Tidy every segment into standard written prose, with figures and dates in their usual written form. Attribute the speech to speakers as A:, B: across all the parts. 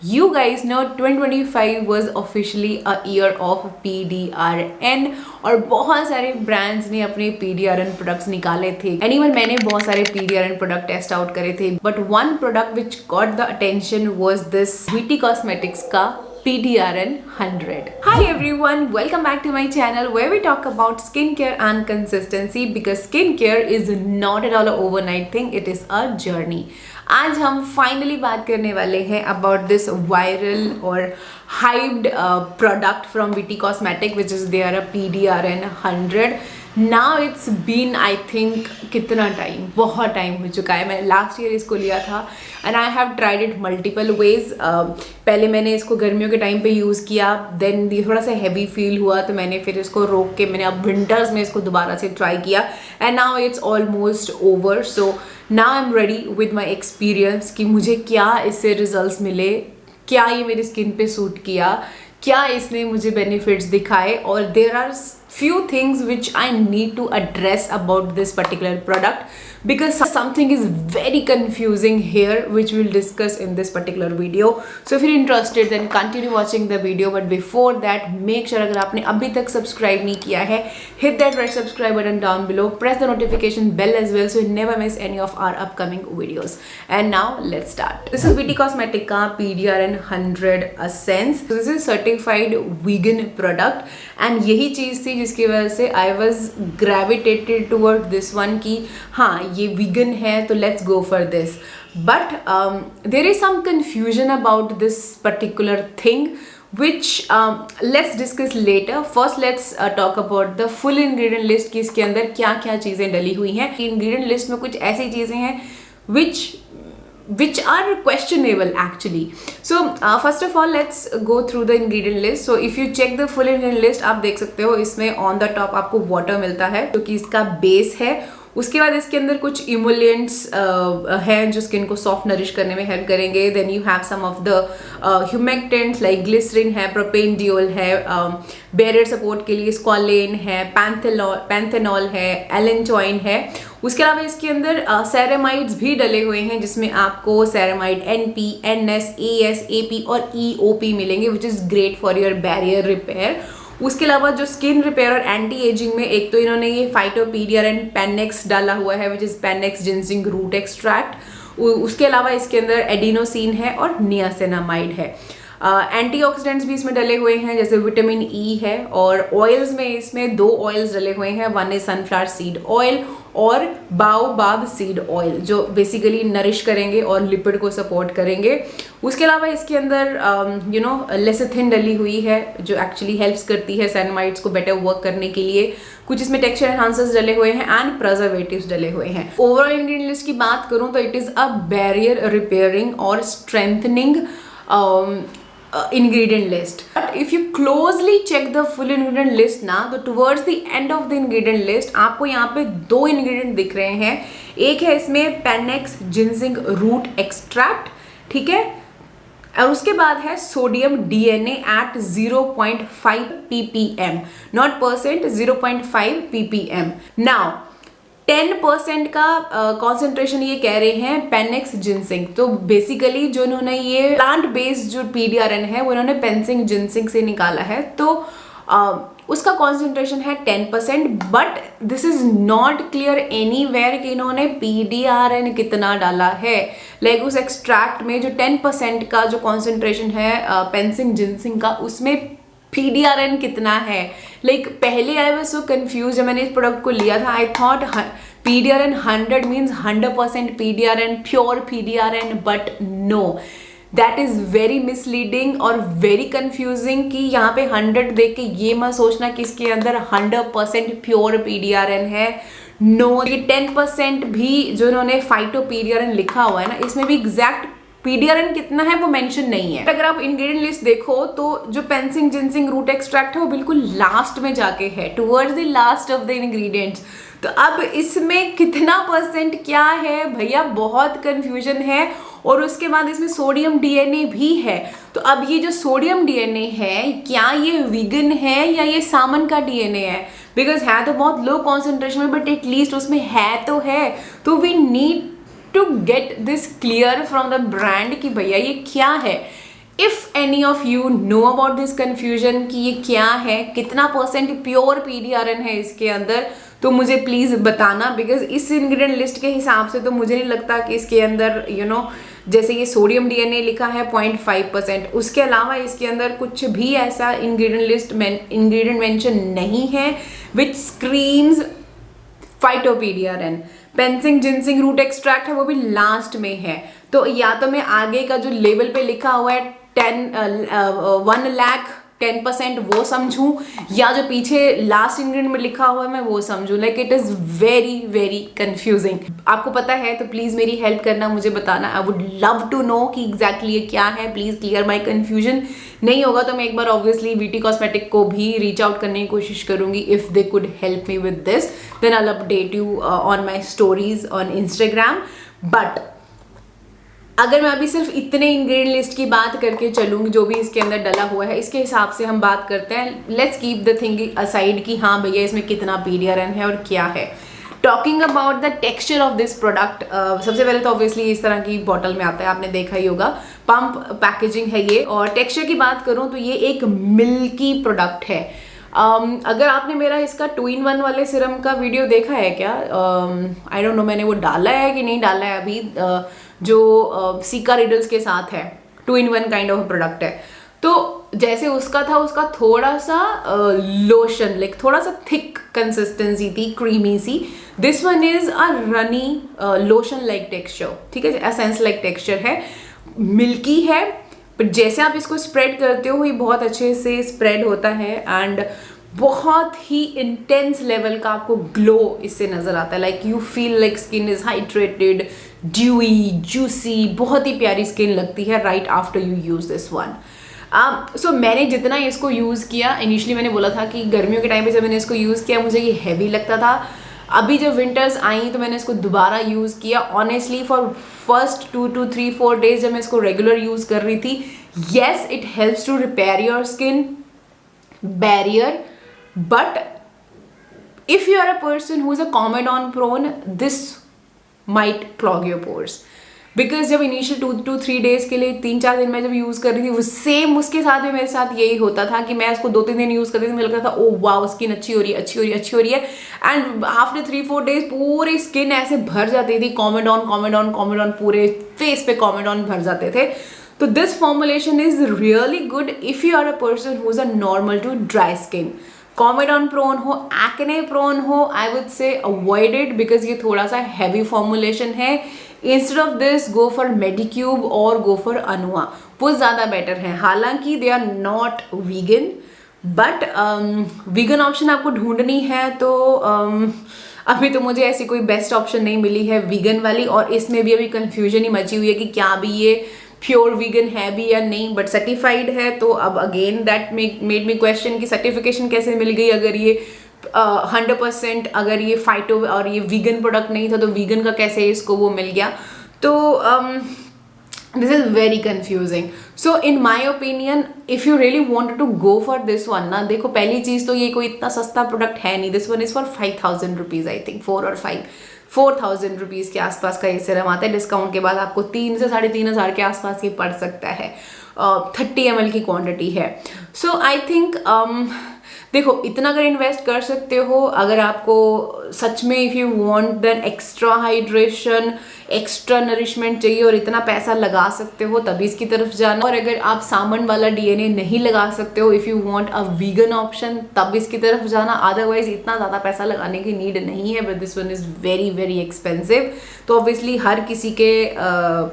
A: You guys know 2025 was officially a year of PDRN और बहुत सारे ब्रांड्स ने अपने PDRN प्रोडक्ट्स निकाले थे एंड इवन मैंने बहुत सारे PDRN प्रोडक्ट टेस्ट आउट करे थे but one product which got the attention was this VT Cosmetics का PDRN 100. Hi everyone, welcome back to my channel where we talk about skincare and consistency because skincare is not at all an overnight thing, it is a journey. आज हम finally बात करने वाले हैं about this viral और hyped product from VT Cosmetics which is their PDRN 100. Now it's been I think कितना time, बहुत time हो चुका है. मैं लास्ट ईयर इसको लिया था and I have tried it multiple ways. पहले मैंने इसको गर्मियों के टाइम पे यूज़ किया, देन ये थोड़ा सा हैवी फील हुआ तो मैंने फिर इसको रोक के मैंने अब विंटर्स में इसको दोबारा से ट्राई किया and now it's almost over. So now I am ready with my experience कि मुझे क्या इससे रिजल्ट्स मिले, क्या ये मेरी स्किन पे सूट किया, क्या इसने मुझे बेनिफिट्स दिखाए. और there are few things which I need to address about this particular product because something is very confusing here which we'll discuss in this particular video. So if you're interested then continue watching the video, but before that make sure अगर आपने अभी तक subscribe नहीं किया है hit that red subscribe button down below, press the notification bell as well so you never miss any of our upcoming videos. And now let's start. This is VT Cosmetics का PDRN 100 Essence. So this is certified vegan product and यही चीज़ थी जिसकी वजह से I was gravitated toward this one कि हाँ ये vegan है तो let's go for this. But there is some confusion about this particular thing which let's discuss later. First let's talk about the full ingredient list कि इसके अंदर क्या क्या चीज़ें डली हुई हैं. ingredient list में कुछ ऐसी चीज़ें हैं which are questionable actually. So first of all let's go through the ingredient list. So if you check the full ingredient list आप देख सकते हो इसमें on the top आपको water मिलता है जो कि इसका बेस है. उसके बाद इसके अंदर कुछ इमोलिएंट्स हैं जो स्किन को सॉफ्ट नरिश करने में हेल्प करेंगे. Then you have some of the humectants like glycerin है, प्रोपेनडियोल है, बैरियर सपोर्ट के लिए स्क्वालेन है, पैंथेनॉल है, एलेंटॉइन है. उसके अलावा इसके अंदर सेरेमाइड्स भी डले हुए हैं जिसमें आपको ceramide NP, NS, AS, AP और EOP मिलेंगे which is great for your barrier repair. उसके अलावा जो स्किन रिपेयर और एंटी एजिंग में एक तो इन्होंने ये फाइटोपीडियरन पेनेक्स डाला हुआ है which is Painex ginseng root extract. उसके अलावा इसके अंदर एडिनोसिन है और नियासिनामाइड है. एंटीऑक्सीडेंट्स भी इसमें डले हुए हैं जैसे विटामिन E है. और ऑयल्स में इसमें 2 ऑयल्स डले हुए हैं, one is sunflower seed oil और बाओबाब सीड ऑयल जो बेसिकली नरिश करेंगे और लिपिड को सपोर्ट करेंगे. उसके अलावा इसके अंदर लेसिथिन डली हुई है जो एक्चुअली हेल्प्स करती है सेरेमाइड्स को बेटर वर्क करने के लिए. कुछ इसमें टेक्सचर एनहांसर्स डले हुए हैं एंड प्रिजर्वेटिव्स डले हुए हैं. ओवरऑल इंग्रेडिएंट लिस्ट की बात करूं तो it is a barrier repairing और strengthening ingredient list. But if you closely check the full ingredient list ना तो towards the end of the ingredient list आपको यहाँ पे 2 ingredient दिख रहे हैं. एक है इसमें पेनेक्स जिंसिंग रूट एक्सट्रैक्ट, ठीक है, और उसके बाद है sodium DNA at 0.5 ppm, not percent, 0.5 ppm. Now 10% का कॉन्सेंट्रेशन ये कह रहे हैं पेनेक्स जिंसिंग. तो बेसिकली जो इन्होंने ये प्लांट बेस्ड जो PDRN है वो इन्होंने पेंसिंग जिंसिंग से निकाला है तो उसका कॉन्सेंट्रेशन है 10%. But this is not clear anywhere कि इन्होंने PDRN कितना डाला है. लाइक उस एक्सट्रैक्ट में जो 10% का जो कॉन्सेंट्रेशन है पेंसिंग जिंसिंग का उसमें PDRN कितना है. लाइक पहले आई वाज सो कंफ्यूज जब मैंने इस प्रोडक्ट को लिया था. I thought PDRN 100 means 100% PDRN, pure PDRN, but no, that is very misleading और वेरी कंफ्यूजिंग कि यहाँ पे 100 देख के ये मत सोचना कि इसके अंदर 100% प्योर PDRN है. नो, ये 10% भी जो इन्होंने फाइटोपीडियरन लिखा हुआ है ना इसमें भी एग्जैक्ट PDRN कितना है वो मेंशन नहीं है. अगर आप इंग्रेडिएंट लिस्ट देखो तो जो पेंसिंग जिंसिंग रूट एक्सट्रैक्ट है वो बिल्कुल लास्ट में जाके है, towards the last of the ingredients. तो अब इसमें कितना परसेंट क्या है भैया, बहुत कंफ्यूजन है. और उसके बाद इसमें सोडियम DNA भी है. तो अब ये जो सोडियम DNA है क्या ये वीगन है या ये सामन का DNA है? बिकॉज है तो बहुत लो कॉन्सेंट्रेशन में बट एटलीस्ट उसमें है तो है. तो we need to get this clear from the brand कि भैया ये क्या है. If any of you know about this confusion कि ये क्या है, कितना परसेंट प्योर PDRN है इसके अंदर, तो मुझे प्लीज बताना, बिकॉज इस इंग्रेडिएंट लिस्ट के हिसाब से तो मुझे नहीं लगता कि इसके अंदर जैसे ये सोडियम DNA लिखा है 0.5%, उसके अलावा इसके अंदर कुछ भी ऐसा इंग्रेडिएंट मेंशन नहीं है विच स्क्रीम्स फाइटोपीडियारन। पेंसिंग जिनसिंग रूट एक्सट्रैक्ट है वो भी लास्ट में है, तो या तो मैं आगे का जो लेबल पे लिखा हुआ है 1 लाख 10% वो समझूं, या जो पीछे लास्ट इंग्रेडिएंट में लिखा हुआ है मैं वो समझूं। Like it is very very confusing. आपको पता है तो प्लीज मेरी हेल्प करना, मुझे बताना। I would love to know कि एग्जैक्टली ये क्या है। Please clear my confusion. नहीं होगा तो मैं एक बार ऑब्वियसली VT कॉस्मेटिक को भी रीच आउट करने की कोशिश करूंगी। If they could help me with this then I will update you on my stories on Instagram. But अगर मैं अभी सिर्फ इतने इंग्रेडिएंट लिस्ट की बात करके चलूंगी जो भी इसके अंदर डला हुआ है, इसके हिसाब से हम बात करते हैं। Let's keep the thing aside कि हाँ भैया इसमें कितना PDRN है और क्या है। Talking about the texture of this product, सबसे पहले तो ऑब्वियसली इस तरह की बॉटल में आता है, आपने देखा ही होगा। पंप पैकेजिंग है ये। और टेक्सचर की बात करूँ तो ये एक मिल्की प्रोडक्ट है। अगर आपने मेरा इसका 2-in-1 वाले सिरम का वीडियो देखा है क्या, आई डोंट नो मैंने वो डाला है कि नहीं डाला है अभी, जो सीका रिडल्स के साथ है, 2-in-1 काइंड ऑफ प्रोडक्ट है। तो जैसे उसका था, उसका थोड़ा सा लोशन लाइक थोड़ा सा थिक कंसिस्टेंसी थी, क्रीमी सी। This one is a runny lotion like texture, ठीक है, एसेंस लाइक टेक्सचर है, मिल्की है। बट जैसे आप इसको स्प्रेड करते हो ये बहुत अच्छे से स्प्रेड होता है एंड बहुत ही इंटेंस लेवल का आपको ग्लो इससे नजर आता है। Like you feel like skin is hydrated, dewy, juicy, बहुत ही प्यारी स्किन लगती है right after you use this one. So मैंने जितना इसको यूज़ किया, इनिशियली मैंने बोला था कि गर्मियों के टाइम पे जब मैंने इसको यूज़ किया मुझे ये हैवी लगता था। अभी जब विंटर्स आई तो मैंने इसको दोबारा यूज़ किया। Honestly for first 2 to 3-4 days जब मैं इसको रेगुलर यूज़ कर रही थी, yes it helps to repair your skin barrier, but if you are a person who is a Comedone prone, this might clog your pores. Because जब initial 2 to 3 days के लिए 3-4 दिन में जब यूज़ कर रही थी, वो सेम उसके साथ भी मेरे साथ यही होता था कि मैं इसको 2-3 दिन यूज़ कर रही थी, मुझे लगता था ओ वाओ स्किन अच्छी हो रही है, अच्छी हो रही है, अच्छी हो रही है। एंड आफ्टर 3-4 डेज पूरी स्किन ऐसे भर जाती थी, कॉमेडॉन पूरे फेस पे कॉमेडॉन भर जाते थे। तो this formulation is really good if you are a person who is a normal to dry skin. Comedone prone हो, एक्ने प्रोन हो, I would say avoid it because ये थोड़ा सा हैवी फॉर्मुलेशन है। Instead of this go for Medicube और go for Anua, वो ज़्यादा better है। हालांकि they are not vegan, but vegan option आपको ढूंढनी है तो अभी तो मुझे ऐसी कोई बेस्ट ऑप्शन नहीं मिली है वीगन वाली। और इसमें भी अभी कन्फ्यूजन ही मची हुई है कि क्या अभी ये प्योर वीगन है भी या नहीं, बट सर्टिफाइड है। तो अब again that made me question कि सर्टिफिकेशन कैसे मिल गई अगर ये 100% अगर ये फाइटो और ये वीगन प्रोडक्ट नहीं था तो वीगन का कैसे इसको वो मिल गया। तो this is very confusing. So in my opinion if you really want to go for this one ना, देखो पहली चीज तो ये कोई इतना सस्ता प्रोडक्ट है नहीं। This one is for 5,000 rupees, I think 4 और 5 4,000 रुपीज़ के आसपास का ये सिरम आता है। डिस्काउंट के बाद आपको 3 से 3,500 के आसपास ये पड़ सकता है। 30 ml की क्वांटिटी है। सो आई थिंक देखो इतना अगर इन्वेस्ट कर सकते हो, अगर आपको सच में if you want then extra hydration, extra nourishment चाहिए और इतना पैसा लगा सकते हो तभी इसकी तरफ जाना। और अगर आप सामन वाला DNA नहीं लगा सकते हो, if you want a vegan option, तब इसकी तरफ जाना। अदरवाइज इतना ज़्यादा पैसा लगाने की नीड नहीं है, but this one is very very expensive. तो ऑब्वियसली हर किसी के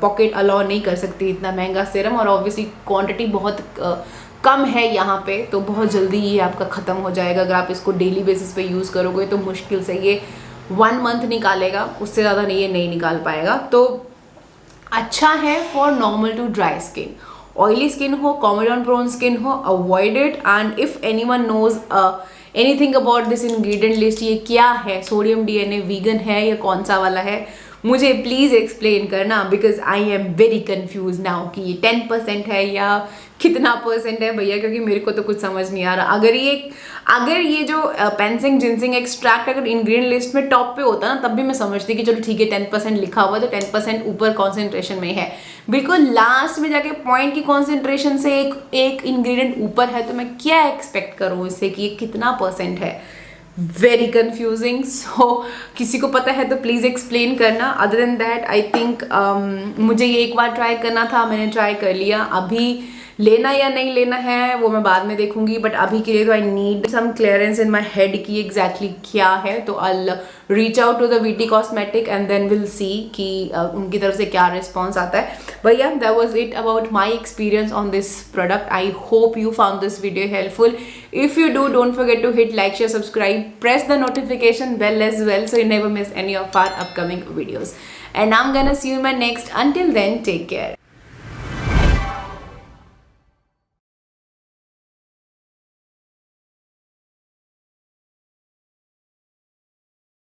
A: पॉकेट अलाउ नहीं कर सकती इतना महंगा सिरम, और ऑब्वियसली क्वान्टिटी बहुत कम है यहाँ पे, तो बहुत जल्दी ये आपका ख़त्म हो जाएगा। अगर आप इसको डेली बेसिस पे यूज़ करोगे तो मुश्किल से ये 1 मंथ निकालेगा, उससे ज़्यादा नहीं ये नहीं निकाल पाएगा। तो अच्छा है for normal to dry skin. Oily skin हो, कॉमेडॉन प्रोन स्किन हो, avoid it. And if anyone knows anything about this ingredient list, ये क्या है, सोडियम DNA वीगन है या कौन सा वाला है, मुझे प्लीज़ एक्सप्लेन करना, because I am very confuse now कि ये 10% है या कितना परसेंट है भैया, क्योंकि मेरे को तो कुछ समझ नहीं आ रहा। अगर ये जो पेंसिंग जिनसिंग एक्सट्रैक्ट अगर इंग्रेडिएंट लिस्ट में टॉप पे होता ना, तब भी मैं समझती कि चलो ठीक है 10% लिखा हुआ है तो 10% ऊपर कॉन्सेंट्रेशन में है। बिल्कुल लास्ट में जाके पॉइंट की कॉन्सेंट्रेशन से एक इंग्रेडिएंट ऊपर है, तो मैं क्या एक्सपेक्ट करूँ इससे कि ये कितना परसेंट है। Very confusing. सो किसी को पता है तो प्लीज़ एक्सप्लेन करना। Other than that I think मुझे ये एक बार ट्राई करना था, मैंने ट्राई कर लिया। अभी लेना या नहीं लेना है वो मैं बाद में देखूंगी, बट अभी के लिए तो I need some clearance in my head की एग्जैक्टली क्या है। तो I reach out to the VT cosmetic and then will see कि उनकी तरफ से क्या रिस्पॉन्स आता है। भैया that was it about my experience on this product. I hope you found this video helpful. If you do, don't forget to hit like, share, subscribe, press the notification bell as well so you never miss any of our upcoming videos. And I'm gonna see you in my next. Until then, take care.